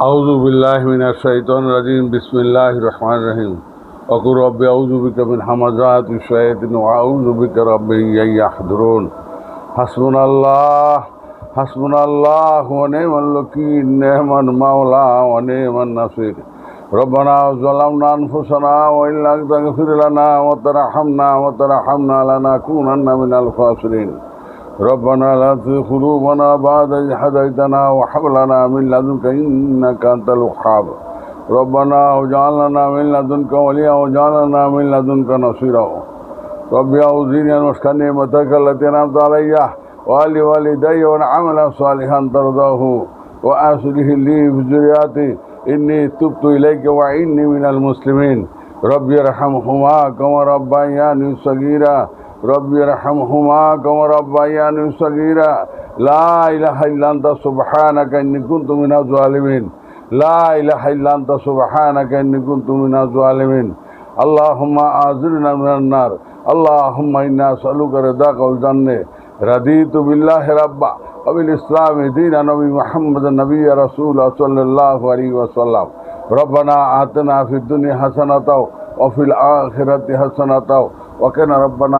আউযু বিল্লাহি মিনাশ শাইতানির রাজিম বিসমিল্লাহির রহমানির রহিম ওয়াকুর রব্বি আউযু বিকা মিন হামাযাতিশ শায়াতিন ওয়া আউযু বিকা রাব্বি ইয়াহদুরুন হাসবুনাল্লাহু ওয়া নি'মাল ওয়াকিল নি'মান মাওলা ওয়া নি'মান নাসির রব্বানা যালামনা আনফুসানা ওয়া ইল্লাম তাগফির লানা ওয়া তারহামনা লানাকুনান্না মিনাল খাসিরিন ربنا لا تزغ قلوبنا بعد إذ هديتنا وهب لنا من لدنك إنك أنت الوهاب ربنا واجعل من لدنك وليا واجعل من لدنك نصيرا ربي أوزعني أن أشكر نعمتك التي أنعمت علي وعلى والدي وأن أعمل صالحا ترضاه وأصلح لي في ذريتي إني تبت إليك وإني من المسلمين ربي ارحمهما كما ربياني صغيرا ربي ارحمهما كما ربياني صغيرا لا إله إلا أنت سبحانك إني كنت من الظالمين لا إله إلا أنت سبحانك إني كنت من الظالمين اللهم أعذنا من النار اللهم إنا أسألك رضاك والجنة رضيت بالله ربا وبالإسلام دينا نبي محمد النبي رسول صلى الله عليه وسلم ربنا آتنا في الدنيا حسنة وفي الآخرة حسنة وقنا ربنا